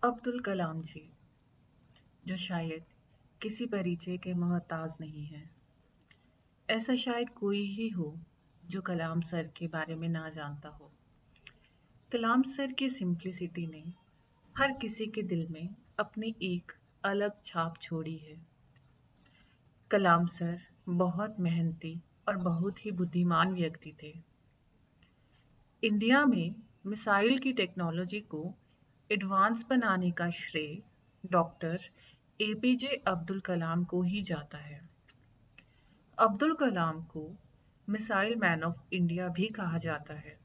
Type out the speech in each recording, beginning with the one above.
अब्दुल कलाम जी, जो शायद किसी परिचय के मोहताज नहीं है। ऐसा शायद कोई ही हो जो कलाम सर के बारे में ना जानता हो। कलाम सर की सिंप्लिसिटी ने हर किसी के दिल में अपनी एक अलग छाप छोड़ी है। कलाम सर बहुत मेहनती और बहुत ही बुद्धिमान व्यक्ति थे। इंडिया में मिसाइल की टेक्नोलॉजी को एडवांस बनाने का श्रेय डॉक्टर एपीजे अब्दुल कलाम को ही जाता है। अब्दुल कलाम को मिसाइल मैन ऑफ इंडिया भी कहा जाता है।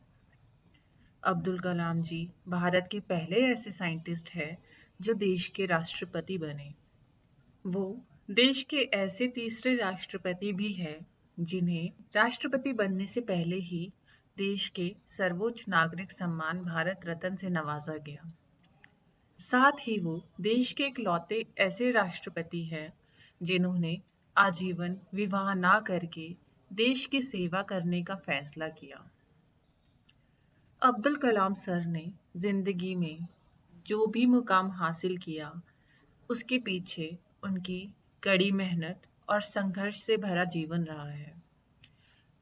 अब्दुल कलाम जी भारत के पहले ऐसे साइंटिस्ट हैं जो देश के राष्ट्रपति बने। वो देश के ऐसे तीसरे राष्ट्रपति भी हैं जिन्हें राष्ट्रपति बनने से पहले ही देश के सर्वोच्च नागरिक सम्मान भारत रत्न से नवाजा गया। साथ ही वो देश के इकलौते ऐसे राष्ट्रपति हैं जिन्होंने आजीवन विवाह ना करके देश की सेवा करने का फैसला किया। अब्दुल कलाम सर ने जिंदगी में जो भी मुकाम हासिल किया, उसके पीछे उनकी कड़ी मेहनत और संघर्ष से भरा जीवन रहा है।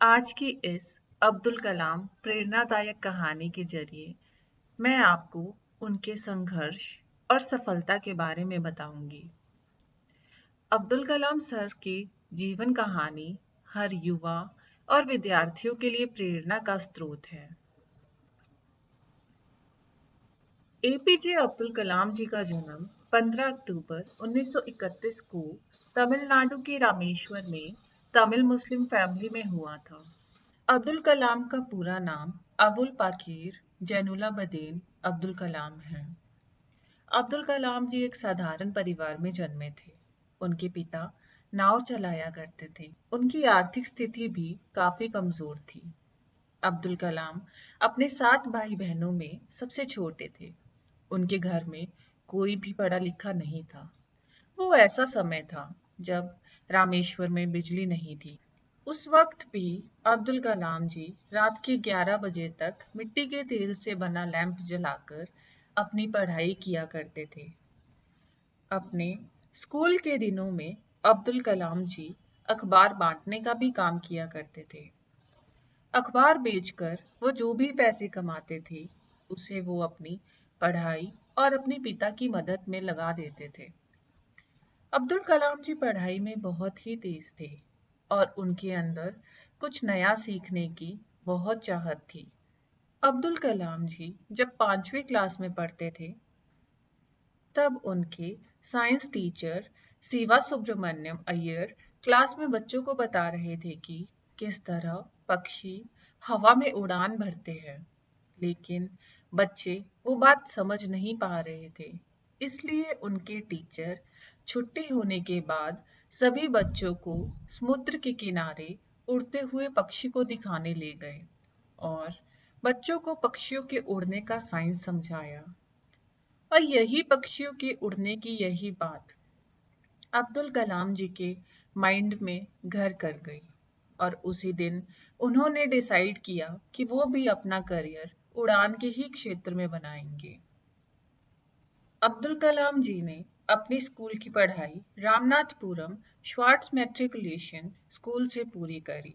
आज की इस अब्दुल कलाम प्रेरणादायक कहानी के जरिए मैं आपको उनके संघर्ष और सफलता के बारे में बताऊंगी। अब्दुल कलाम सर की जीवन कहानी हर युवा और विद्यार्थियों के लिए प्रेरणा का स्रोत है। एपीजे अब्दुल कलाम जी का जन्म 15 अक्टूबर 1931 को तमिलनाडु के रामेश्वर में तमिल मुस्लिम फैमिली में हुआ था। अब्दुल कलाम का पूरा नाम अबुल पाकीर जैनुलाब्दीन अब्दुल कलाम है। अब्दुल कलाम जी एक साधारण परिवार में जन्मे थे। उनके पिता नाव चलाया करते थे। उनकी आर्थिक स्थिति भी काफी कमजोर थी। अब्दुल कलाम अपने 7 भाई बहनों में सबसे छोटे थे। उनके घर में कोई भी पढ़ा लिखा नहीं था। वो ऐसा समय था जब रामेश्वर में बिजली नहीं थी। उस वक्त भी अब्दुल कलाम जी रात के 11 बजे तक मिट्टी के तेल से बना लैंप जलाकर अपनी पढ़ाई किया करते थे। अपने स्कूल के दिनों में अब्दुल कलाम जी अखबार बांटने का भी काम किया करते थे। अखबार बेचकर वो जो भी पैसे कमाते थे, उसे वो अपनी पढ़ाई और अपने पिता की मदद में लगा देते थे। अब्दुल कलाम जी पढ़ाई में बहुत ही तेज थे और उनके अंदर कुछ नया सीखने की बहुत चाहत थी। अब्दुल कलाम जी जब 5वीं क्लास में पढ़ते थे, तब उनके science teacher Siva Subramaniam Iyer class में बच्चों को बता रहे थे कि किस तरह पक्षी हवा में उड़ान भरते हैं, लेकिन बच्चे वो बात समझ नहीं पा रहे थे। इसलिए उनके टीचर छुट्टी होने के बाद सभी बच्चों को समुद्र के किनारे उड़ते हुए पक्षी को दिखाने ले गए और बच्चों को पक्षियों के उड़ने का साइंस समझाया। और यही पक्षियों के उड़ने की यही बात अब्दुल कलाम जी के माइंड में घर कर गई और उसी दिन उन्होंने डिसाइड किया कि वो भी अपना करियर उड़ान के ही क्षेत्र में बनाएंगे। अब्दुल कलाम जी ने अपनी स्कूल की पढ़ाई रामनाथपुरम श्वार्ट्ज मैट्रिकुलेशन स्कूल से पूरी करी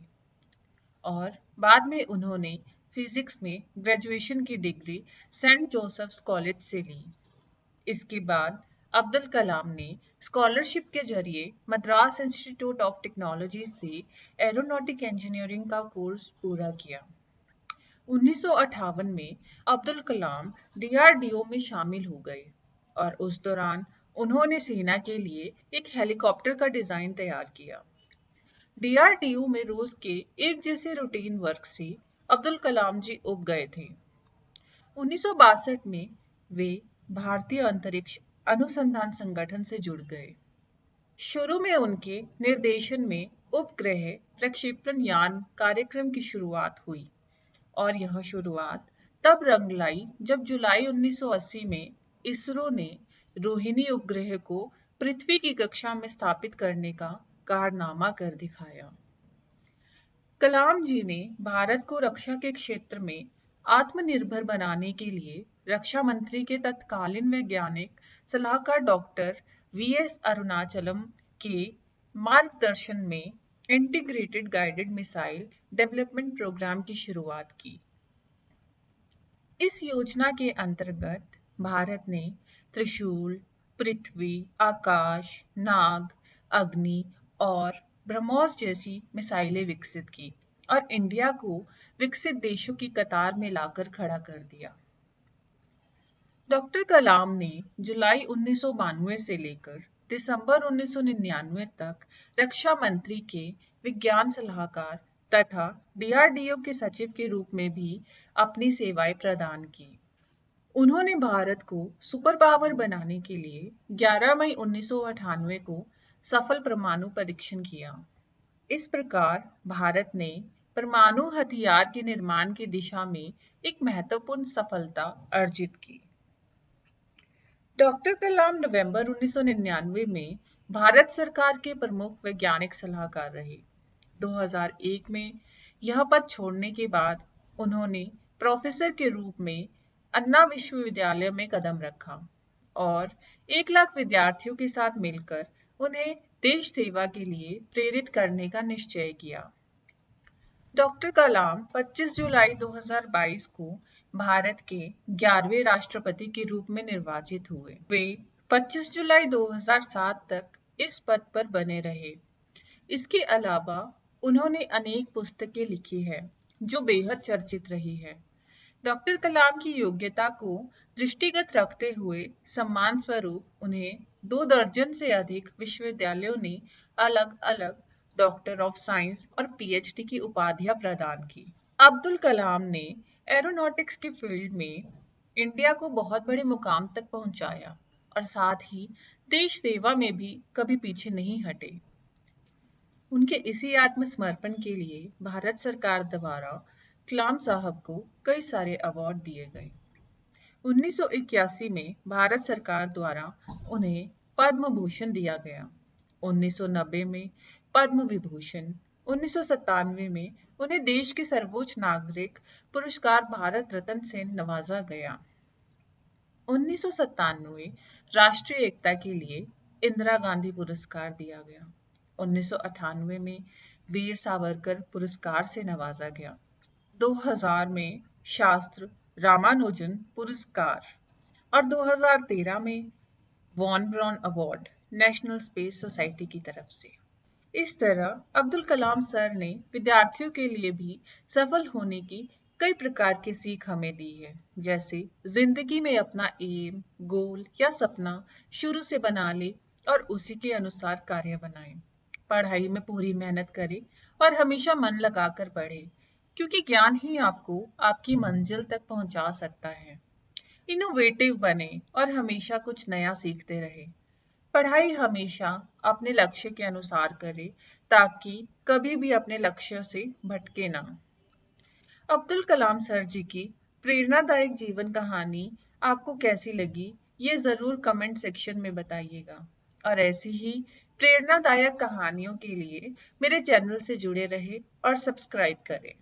और बाद में उन्होंने फिजिक्स में ग्रेजुएशन की डिग्री सेंट जोसेफ्स कॉलेज से ली। इसके बाद अब्दुल कलाम ने स्कॉलरशिप के जरिए मद्रास इंस्टीट्यूट ऑफ टेक्नोलॉजी से एरोनॉटिक इंजीनियरिंग का कोर्स पूरा किया। 1958 में अब्दुल कलाम डीआरडीओ में शामिल हो गए और उस दौरान उन्होंने सेना के लिए एक हेलीकॉप्टर का डिजाइन तैयार किया। डीआरडीओ में रोज के एक जैसे रूटीन वर्क से अब्दुल कलाम जी उब गए थे। 1962 में वे भारतीय अंतरिक्ष अनुसंधान संगठन से जुड़ गए। शुरू में उनके निर्देशन में उपग्रह प्रक्षेपण यान कार्यक्रम की शुरुआत हुई और यह शुरुआत तब रंग लाई जब जुलाई 1980 में इसरो ने रोहिणी उपग्रह को पृथ्वी की कक्षा में स्थापित करने का कारनामा कर दिखाया। कलाम जी ने भारत को रक्षा के क्षेत्र में आत्मनिर्भर बनाने के लिए रक्षा मंत्री के तत्कालीन वैज्ञानिक सलाहकार डॉक्टर वीएस अरुणाचलम के मार्गदर्शन में integrated guided missile development programme की शुरुआत की। इस योजना के अंतर्गत भारत ने त्रिशूल, पृथ्वी, आकाश, नाग, अग्नि और ब्रह्मोस जैसी मिसाइलें विकसित की और इंडिया को विकसित देशों की कतार में लाकर खड़ा कर दिया। डॉक्टर कलाम ने जुलाई 1992 से लेकर दिसंबर 1999 तक रक्षा मंत्री के विज्ञान सलाहकार तथा डीआरडीओ के सचिव के रूप में भी अपनी सेवाएं प्रदान की। उन्होंने भारत को सुपर पावर बनाने के लिए 11 मई 1998 को सफल परमाणु परीक्षण किया। इस प्रकार भारत ने परमाणु हथियार के निर्माण की दिशा में एक महत्वपूर्ण सफलता अर्जित की। डॉक्टर कलाम नवंबर 1999 में भारत सरकार के प्रमुख वैज्ञानिक सलाहकार रहे। 2001 में यह पद छोड़ने के बाद उन्होंने प्रोफेसर के रूप में अन्ना विश्वविद्यालय में कदम रखा और 1 लाख विद्यार्थियों के साथ मिलकर उन्हें देश सेवा के लिए प्रेरित करने का निश्चय किया। डॉक्टर कलाम 25 जुलाई 2022 को भारत के 11वें राष्ट्रपति के रूप में निर्वाचित हुए। वे 25 जुलाई 2007 तक इस पद पर बने रहे। इसके अलावा उन्होंने अनेक पुस्तकें लिखी हैं जो बेहद चर्चित रही है। डॉक्टर कलाम की योग्यता को दृष्टिगत रखते हुए सम्मान स्वरूप उन्हें 2 दर्जन से अधिक विश्वविद्यालयों ने अलग-अलग डॉक्टर ऑफ साइंस और पीएचडी की उपाधियां प्रदान की। अब्दुल कलाम ने एरोनॉटिक्स के फील्ड में इंडिया को बहुत बड़े मुकाम तक पहुंचाया और साथ ही देश सेवा में भी कभी पीछे नहीं हटे। उनके इसी आत्मसमर्पण के लिए भारत सरकार द्वारा कलाम साहब को कई सारे अवार्ड दिए गए। 1981 में भारत सरकार द्वारा उन्हें पद्म भूषण दिया गया। 1990 में पद्म विभूषण, 1997 में उन्हें देश के सर्वोच्च नागरिक पुरस्कार भारत रत्न से नवाजा गया। 1997 राष्ट्रीय एकता के लिए इंदिरा गांधी पुरस्कार दिया गया। 1998 में वीर सावरकर पुरस्कार से नवाजा गया। 2000 में शास्त्र रामानुजन पुरस्कार और 2013 में von Braun award National Space Society की तरफ से। इस तरह अब्दुल कलाम सर ने विद्यार्थियों के लिए भी सफल होने की कई प्रकार की सीख हमें दी है, जैसे जिंदगी में अपना एम, गोल या सपना शुरू से बना ले और उसी के अनुसार कार्य बनाएं। पढ़ाई में पूरी मेहनत करें और हमेशा मन लगाकर पढ़ें, क्योंकि ज्ञान ही आपको आपकी मंजिल तक पहुंचा सकता है। इनोवेटिव बने और हमेशा कुछ नया सीखते रहे। पढ़ाई हमेशा अपने लक्ष्य के अनुसार करें ताकि कभी भी अपने लक्ष्य से भटके ना। अब्दुल कलाम सर जी की प्रेरणादायक जीवन कहानी आपको कैसी लगी, ये जरूर कमेंट सेक्शन में बताइएगा और ऐसी ही प्रेरणादायक कहानियों के लिए मेरे चैनल से जुड़े रहे और सब्सक्राइब करें।